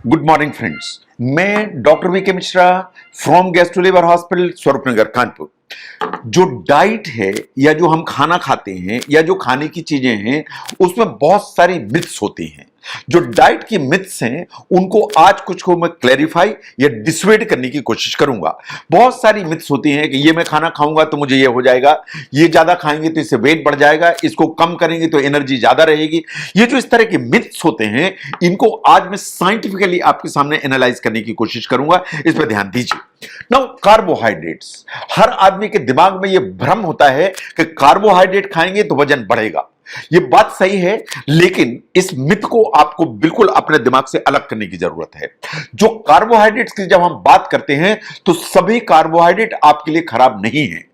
Good morning friends. मैं doctor VK Mishra from gastro liver hospital Swaroopnagar Kanpur. जो diet है या जो हम खाना खाते हैं या जो खाने की चीजें हैं उसमें बहुत सारी मिथ्स होती हैं। जो डाइट की मिथ्स हैं उनको आज कुछ को मैं क्लैरिफाई या डिसवेड करने की कोशिश करूंगा। बहुत सारी मिथ्स होती हैं कि ये मैं खाना खाऊंगा तो मुझे ये हो जाएगा, ये ज्यादा खाएंगे तो इससे वेट बढ़ जाएगा, इसको कम करेंगे तो एनर्जी ज्यादा रहेगी। ये जो इस तरह के मिथ्स होते हैं इनको आज मैं साइंटिफिकली आपके सामने एनालाइज करने की कोशिश करूंगा। इस पर ध्यान दीजिए। नाउ कार्बोहाइड्रेट्स, हर आदमी के दिमाग में यह भ्रम होता है कि कार्बोहाइड्रेट खाएंगे तो वजन बढ़ेगा। यह बात सही है, लेकिन इस मिथ को आपको बिल्कुल अपने दिमाग से अलग करने की जरूरत है। जो कार्बोहाइड्रेट्स की जब हम बात करते हैं तो सभी कार्बोहाइड्रेट आपके लिए खराब नहीं है।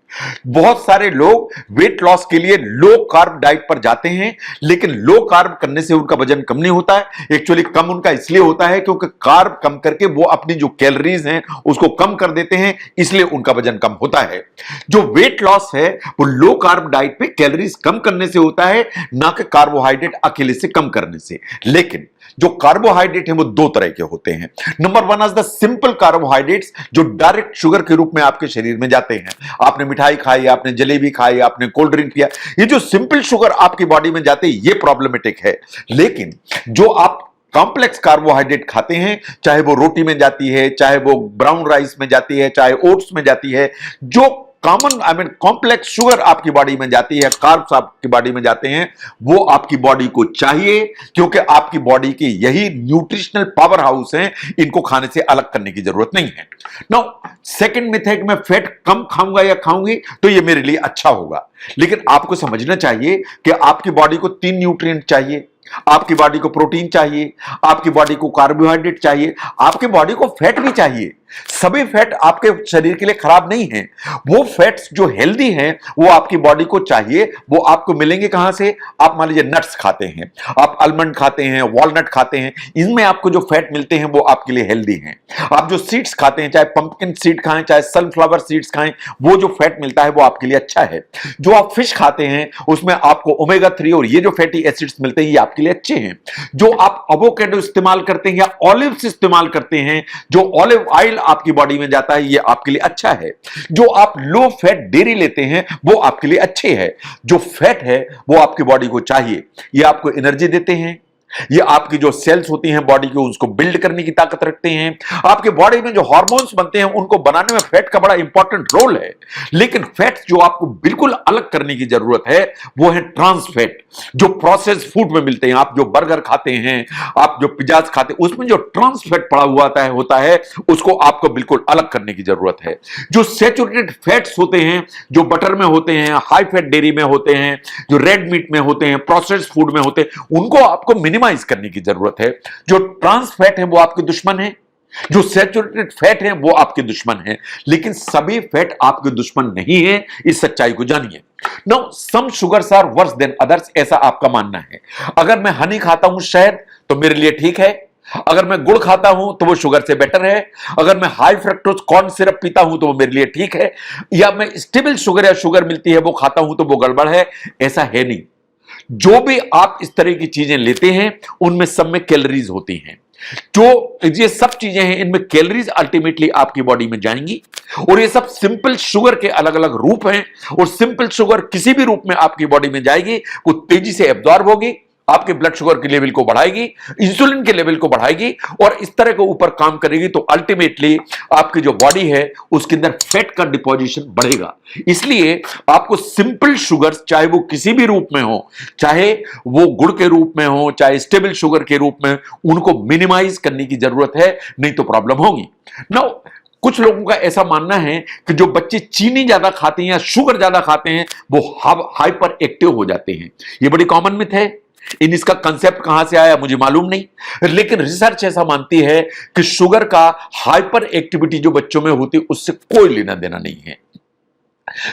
बहुत सारे लोग वेट लॉस के लिए लो कार्ब डाइट पर जाते हैं, लेकिन लो कार्ब करने से उनका वजन कम नहीं होता है। एक्चुअली कम उनका इसलिए होता है क्योंकि कार्ब कम करके वो अपनी जो कैलोरीज हैं उसको कम कर देते हैं, इसलिए उनका वजन कम होता है। जो वेट लॉस है वो लो कार्ब डाइट पे कैलोरीज कम करने से होता है, ना कि कार्बोहाइड्रेट अकेले से कम करने से। लेकिन जो कार्बोहाइड्रेट है वो दो तरह के होते हैं। Number one is the simple carbohydrates, जो डायरेक्ट शुगर के रूप में आपके शरीर में जाते हैं। आपने मिठाई खाई, आपने जलेबी खाई, आपने कोल्ड ड्रिंक पिया, ये जो सिंपल शुगर आपकी बॉडी में जाते हैं ये प्रॉब्लमेटिक है। लेकिन जो आप कॉम्प्लेक्स कार्बोहाइड्रेट खाते हैं, चाहे वो रोटी में जाती है, चाहे वो ब्राउन राइस में जाती है, चाहे ओट्स में जाती है, जो कॉमन कॉम्प्लेक्स शुगर आपकी बॉडी में जाती है, कार्ब्स आपकी बॉडी में जाते हैं, वो आपकी बॉडी को चाहिए, क्योंकि आपकी बॉडी की यही न्यूट्रिशनल पावर हाउस है। इनको खाने से अलग करने की जरूरत नहीं है। नाउ सेकंड मिथ है कि मैं फैट कम खाऊंगा या खाऊंगी तो ये मेरे लिए अच्छा होगा। लेकिन आपको समझना चाहिए कि आपकी बॉडी को 3 न्यूट्रिएंट चाहिए। आपकी बॉडी को प्रोटीन चाहिए, आपकी बॉडी को कार्बोहाइड्रेट चाहिए, आपकी बॉडी को फैट भी चाहिए। सभी फैट आपके शरीर के लिए खराब नहीं है। वो फैट्स जो हेल्दी हैं वो आपकी बॉडी को चाहिए। वो आपको मिलेंगे कहां से? आप मान लीजिए नट्स खाते हैं, आप आलमंड खाते हैं, वॉलनट खाते हैं, इनमें आपको जो फैट मिलते हैं वो आपके लिए हेल्दी हैं। आप जो सीड्स खाते हैं, चाहे पंपकिन सीड खाएं, चाहे सनफ्लावर सीड्स खाएं, वो जो फैट मिलता है वो आपके लिए अच्छा है। जो आप फिश खाते हैं उसमें आपको ओमेगा 3 और ये जो फैटी एसिड्स मिलते हैं ये आपके लिए अच्छे हैं। जो आप एवोकेडो इस्तेमाल करते हैं या ऑलिव्स इस्तेमाल करते हैं, जो ऑलिव ऑयल आपकी बॉडी में जाता है, ये आपके लिए अच्छा है। जो आप लो फैट डेयरी लेते हैं वो आपके लिए अच्छे है। जो फैट है वो आपकी बॉडी को चाहिए, ये आपको एनर्जी देते हैं, ये आपकी जो सेल्स होती हैं बॉडी के उसको बिल्ड करने की ताकत रखते हैं। आपके बॉडी में जो हार्मोन्स बनते हैं उनको बनाने में फैट का बड़ा इंपॉर्टेंट रोल है। लेकिन फैट्स जो आपको बिल्कुल अलग करने की जरूरत है वो है ट्रांस फैट, जो प्रोसेस्ड फूड में मिलते हैं। आप जो बर्गर खाते हैं, आप जो पिज्जाज खाते हैं, उसमें जो ट्रांस फैट पड़ा हुआ होता है उसको आपको बिल्कुल अलग करने की जरूरत है। जो सैचुरेटेड फैट्स होते हैं, जो बटर में होते हैं, हाई फैट डेयरी में होते हैं, जो रेड मीट में होते हैं, प्रोसेस्ड फूड में होते हैं, उनको आपको मिनिमाइज करने की जरूरत है। जो ट्रांस फैट है वो आपके दुश्मन है, जो सैचुरेटेड फैट है वो आपके दुश्मन है। लेकिन सभी फैट आपके दुश्मन नहीं है, इस सच्चाई को जानिए। Now some sugars are worse than others, ऐसा आपका मानना है। अगर मैं हनी खाता हूं शहद तो मेरे लिए ठीक है, अगर मैं गुड़ खाता हूं तो वो शुगर से बेटर है, अगर मैं हाई फ्रक्टोज कॉर्न सिरप पीता हूं तो वो मेरे लिए ठीक है, या मैं स्टेबल शुगर या शुगर मिलती है वो खाता हूं तो वो गड़बड़ है, ऐसा है नहीं। जो भी आप इस तरह की चीजें लेते हैं उनमें सब में कैलोरीज होती हैं। जो ये सब चीजें हैं इनमें कैलोरीज अल्टीमेटली आपकी बॉडी में जाएंगी, और ये सब सिंपल शुगर के अलग अलग रूप हैं। और सिंपल शुगर किसी भी रूप में आपकी बॉडी में जाएगी, वो तेजी से एब्जॉर्ब होगी, आपके ब्लड शुगर के लेवल को बढ़ाएगी, इंसुलिन के लेवल को बढ़ाएगी, और इस तरह के ऊपर काम करेगी। तो अल्टीमेटली आपकी जो बॉडी है उसके अंदर फैट का डिपोजिशन बढ़ेगा। इसलिए आपको सिंपल शुगर्स, चाहे वो किसी भी रूप में हो, चाहे वो गुड़ के रूप में हो, चाहे स्टेबल शुगर के रूप में, उनको मिनिमाइज करने की जरूरत है, नहीं तो प्रॉब्लम होगी। नाउ कुछ लोगों का ऐसा मानना है कि जो बच्चे चीनी ज्यादा खाते हैं या शुगर ज्यादा खाते हैं वो हाइपर एक्टिव हो जाते हैं। ये बड़ी कॉमन मिथ है। इसका कंसेप्ट कहां से आया मुझे मालूम नहीं, लेकिन रिसर्च ऐसा मानती है कि शुगर का हाइपर एक्टिविटी जो बच्चों में होती है उससे कोई लेना देना नहीं है।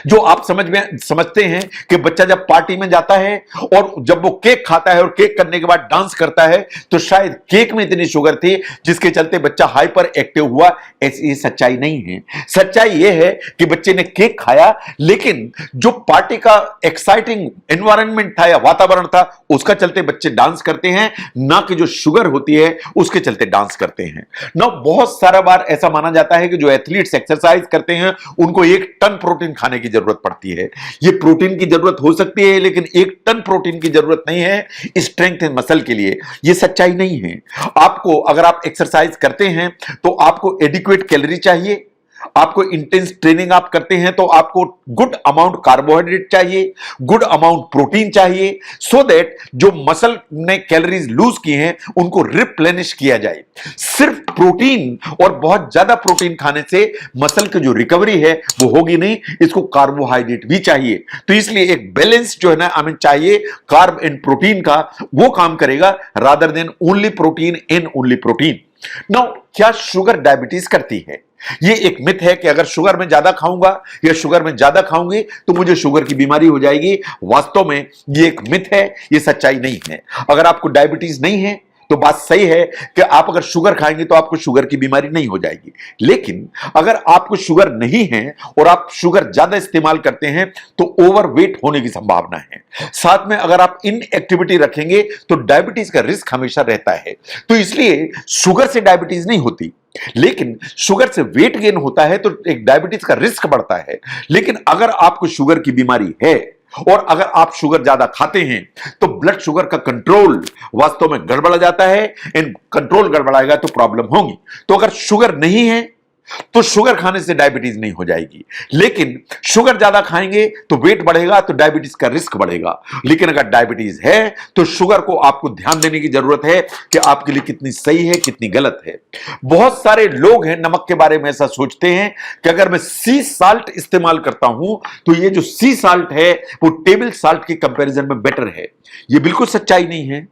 जो आप समझते हैं कि बच्चा जब पार्टी में जाता है और जब वो केक खाता है और केक करने के बाद डांस करता है तो शायद केक में इतनी शुगर थी जिसके चलते बच्चा हाइपर एक्टिव हुआ। ऐसी सच्चाई नहीं है। सच्चाई यह है कि बच्चे ने केक खाया लेकिन जो पार्टी का एक्साइटिंग एनवायरनमेंट था या वातावरण था उसका चलते बच्चे डांस करते हैं, ना कि जो शुगर होती है उसके चलते डांस करते हैं ना। बहुत सारा बार ऐसा माना जाता है कि जो एथलीट्स एक्सरसाइज करते हैं उनको 1 टन प्रोटीन खाने की जरूरत पड़ती है। ये प्रोटीन की जरूरत हो सकती है लेकिन 1 टन प्रोटीन की जरूरत नहीं है स्ट्रेंथ एंड मसल के लिए। ये सच्चाई नहीं है। आपको अगर आप एक्सरसाइज करते हैं तो आपको एडिक्वेट कैलोरी चाहिए, आपको इंटेंस ट्रेनिंग आप करते हैं तो आपको गुड अमाउंट कार्बोहाइड्रेट चाहिए, गुड अमाउंट प्रोटीन चाहिए, सो दैट जो मसल ने कैलोरीज लूज की हैं उनको रिप्लेनिश किया जाए। सिर्फ प्रोटीन और बहुत ज्यादा प्रोटीन खाने से मसल की जो रिकवरी है वो होगी नहीं, इसको कार्बोहाइड्रेट भी चाहिए। तो इसलिए एक बैलेंस जो है ना हमें चाहिए कार्ब एंड प्रोटीन का, वो काम करेगा rather than only protein and only protein. Now क्या शुगर डायबिटीज करती है? ये एक मिथ है कि अगर शुगर में ज्यादा खाऊंगा या शुगर में ज्यादा खाऊंगी तो मुझे शुगर की बीमारी हो जाएगी। वास्तव में ये एक मिथ है, ये सच्चाई नहीं है। अगर आपको डायबिटीज नहीं है तो बात सही है कि आप अगर शुगर खाएंगे तो आपको शुगर की बीमारी नहीं हो जाएगी। लेकिन अगर आपको शुगर नहीं है और आप शुगर ज्यादा इस्तेमाल करते हैं तो ओवरवेट होने की संभावना है। साथ में अगर आप इनएक्टिविटी रखेंगे तो डायबिटीज का रिस्क हमेशा रहता है। तो इसलिए शुगर से डायबिटीज नहीं होती, लेकिन शुगर से वेट गेन होता है तो एक डायबिटीज का रिस्क बढ़ता है। लेकिन अगर आपको शुगर की बीमारी है और अगर आप शुगर ज्यादा खाते हैं तो ब्लड शुगर का कंट्रोल वास्तव में गड़बड़ा जाता है। इन कंट्रोल गड़बड़ाएगा तो प्रॉब्लम होगी। तो अगर शुगर नहीं है तो शुगर खाने से डायबिटीज नहीं हो जाएगी, लेकिन शुगर ज्यादा खाएंगे तो वेट बढ़ेगा तो डायबिटीज का रिस्क बढ़ेगा। लेकिन अगर डायबिटीज है तो शुगर को आपको ध्यान देने की जरूरत है कि आपके लिए कितनी सही है कितनी गलत है। बहुत सारे लोग हैं नमक के बारे में ऐसा सोचते हैं कि अगर मैं सी साल्ट इस्तेमाल करता हूं तो ये जो सी साल्ट है वो टेबल साल्ट के कंपैरिजन में बेटर है। ये बिल्कुल सच्चाई नहीं है।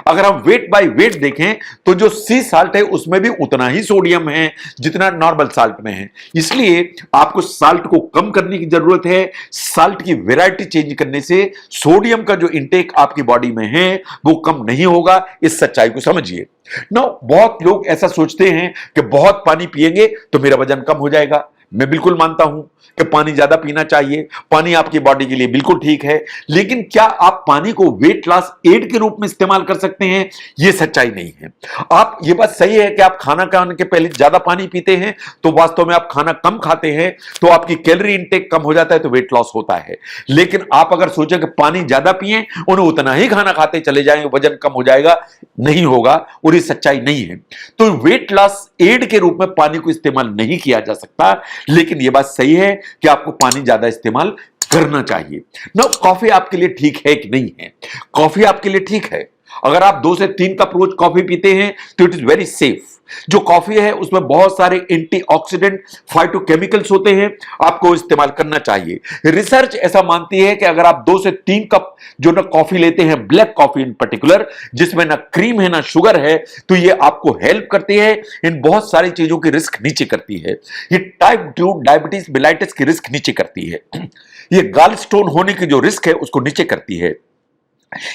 अगर हम वेट बाय वेट देखें तो जो सी साल्ट है उसमें भी उतना ही सोडियम है जितना नॉर्मल साल्ट में है। इसलिए आपको साल्ट को कम करने की जरूरत है। साल्ट की वैरायटी चेंज करने से सोडियम का जो इंटेक आपकी बॉडी में है वो कम नहीं होगा। इस सच्चाई को समझिए। बहुत लोग ऐसा सोचते हैं कि बहुत पानी पिएंगे तो मेरा वजन कम हो जाएगा। मैं बिल्कुल मानता हूं कि पानी ज्यादा पीना चाहिए, पानी आपकी बॉडी के लिए बिल्कुल ठीक है, लेकिन क्या आप पानी को वेट लॉस एड के रूप में इस्तेमाल कर सकते हैं? यह सच्चाई नहीं है। आप ये बात सही है कि आप खाना खाने के पहले ज्यादा पानी पीते हैं तो वास्तव में आप खाना कम खाते हैं तो आपकी कैलोरी इंटेक कम हो जाता है तो वेट लॉस होता है। लेकिन आप अगर सोचें कि पानी ज्यादा पिए और उतना ही खाना खाते चले जाएंगे वजन कम हो जाएगा, नहीं होगा, और ये सच्चाई नहीं है। तो वेट लॉस एड के रूप में पानी को इस्तेमाल नहीं किया जा सकता, लेकिन यह बात सही है कि आपको पानी ज्यादा इस्तेमाल करना चाहिए। कॉफी आपके लिए ठीक है कि नहीं है? कॉफी आपके लिए ठीक है। अगर आप 2 से 3 कप रोज कॉफी पीते हैं तो इट इज वेरी सेफ। जो कॉफी है उसमें बहुत सारे एंटीऑक्सीडेंट फाइटोकेमिकल्स होते हैं, आपको इस्तेमाल करना चाहिए। रिसर्च ऐसा मानती है कि अगर आप 2 से 3 कप जो ना कॉफी लेते हैं, ब्लैक कॉफी इन पर्टिकुलर, जिसमें ना क्रीम है ना शुगर है, तो ये आपको हेल्प करती है, इन बहुत सारी चीजों की रिस्क नीचे करती है। ये टाइप 2 डायबिटीज मेलाइटिस की रिस्क नीचे करती है। ये गाल स्टोन होने की जो रिस्क है उसको नीचे करती है।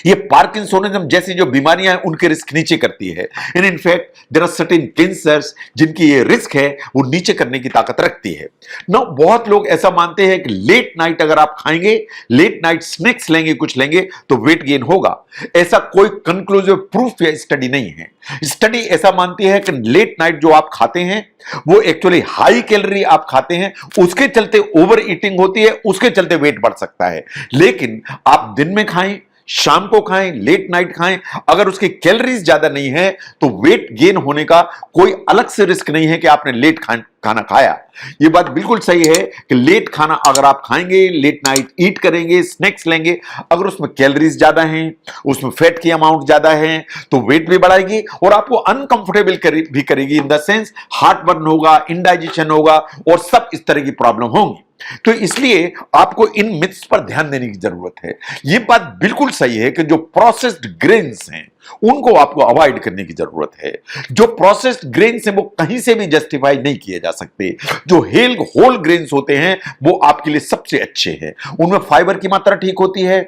ये पार्किंसोनिज्म जैसी जो बीमारियां हैं उनके रिस्क नीचे करती है। In fact there are certain cancers जिनकी ये रिस्क है वो नीचे करने की ताकत रखती है। बहुत लोग ऐसा मानते हैं कि लेट नाइट अगर आप खाएंगे, लेट नाइट स्नैक्स लेंगे, कुछ लेंगे तो वेट गेन होगा। ऐसा कोई कंक्लूसिव प्रूफ या स्टडी नहीं है। स्टडी ऐसा मानती है कि लेट नाइट जो आप खाते हैं वो एक्चुअली हाई कैलोरी आप खाते हैं, उसके चलते ओवर ईटिंग होती है, उसके चलते वेट बढ़ सकता है। लेकिन आप दिन में खाएं, शाम को खाएं, लेट नाइट खाएं, अगर उसकी कैलोरीज ज्यादा नहीं है तो वेट गेन होने का कोई अलग से रिस्क नहीं है कि आपने लेट खाना खाया। यह बात बिल्कुल सही है कि लेट खाना अगर आप खाएंगे, लेट नाइट ईट करेंगे, स्नैक्स लेंगे, अगर उसमें कैलोरीज ज्यादा हैं, उसमें फैट की अमाउंट ज्यादा है तो वेट भी बढ़ाएगी और आपको अनकंफर्टेबल भी करेगी। In the sense heart burn होगा, इंडाइजेशन होगा और सब इस तरह की प्रॉब्लम होंगी। तो इसलिए आपको इन मिथ्स पर ध्यान देने की जरूरत है। यह बात बिल्कुल सही है कि जो प्रोसेस्ड ग्रेन्स हैं उनको आपको अवॉइड करने की जरूरत है। जो प्रोसेस्ड ग्रेन्स हैं वो कहीं से भी जस्टिफाई नहीं किए जा सकते। जो होल ग्रेन्स होते हैं वो आपके लिए सबसे अच्छे हैं। उनमें फाइबर की मात्रा ठीक होती है,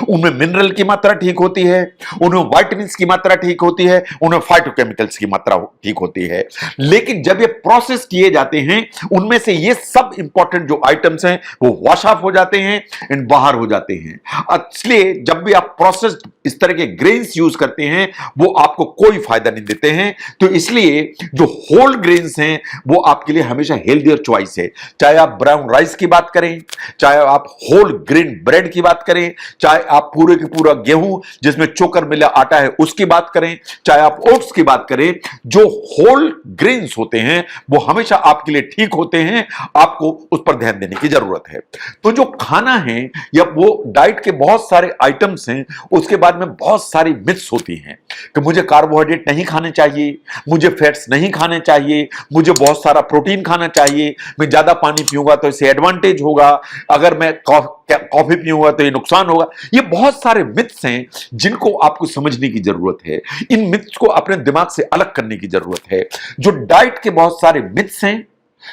उनमें मिनरल की मात्रा ठीक होती है, उनमें विटामिन्स की मात्रा ठीक होती है, उनमें फाइटोकेमिकल्स की मात्रा ठीक होती है। लेकिन जब ये प्रोसेस किए जाते हैं उनमें से ये सब इंपॉर्टेंट जो आइटम्स हैं वो वॉश ऑफ हो जाते हैं एंड बाहर हो जाते हैं। इसलिए जब भी आप प्रोसेस्ड इस तरह के ग्रेन्स यूज करते हैं वो आपको कोई फायदा नहीं देते हैं। तो इसलिए जो होल ग्रेन्स हैं वो आपके लिए हमेशा हेल्दियर चॉइस है। चाहे आप ब्राउन राइस की बात करें, चाहे आप होल ग्रेन ब्रेड की बात करें, चाहे आप पूरे के पूरा गेहूं जिसमें चोकर मिला आटा है उसकी बात करें, चाहे आप ओट्स की बात करें, जो होल ग्रेन्स होते हैं वो हमेशा आपके लिए ठीक होते हैं। आपको उस पर ध्यान देने की जरूरत है। तो जो खाना है या वो डाइट के बहुत सारे आइटम्स हैं, उसके बाद में बहुत सारी मिथ्स होती हैं कि मुझे कार्बोहाइड्रेट नहीं खाने चाहिए, मुझे फैट्स नहीं खाने चाहिए, मुझे बहुत सारा प्रोटीन खाना चाहिए, मैं ज्यादा पानी पीऊंगा तो इससे एडवांटेज होगा, अगर मैं कॉफी पीऊंगा तो ये नुकसान होगा। ये बहुत सारे मिथ्स हैं जिनको आपको समझने की जरूरत है। इन मिथ्स को अपने दिमाग से अलग करने की जरूरत है। जो डाइट के बहुत सारे मिथ्स हैं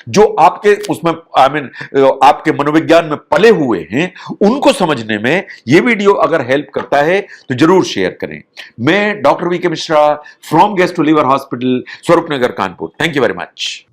जो आपके उसमें आपके मनोविज्ञान में पले हुए हैं, उनको समझने में यह वीडियो अगर हेल्प करता है तो जरूर शेयर करें। मैं doctor VK Mishra from gastro liver hospital, Swaroopnagar, Kanpur. Thank you very much.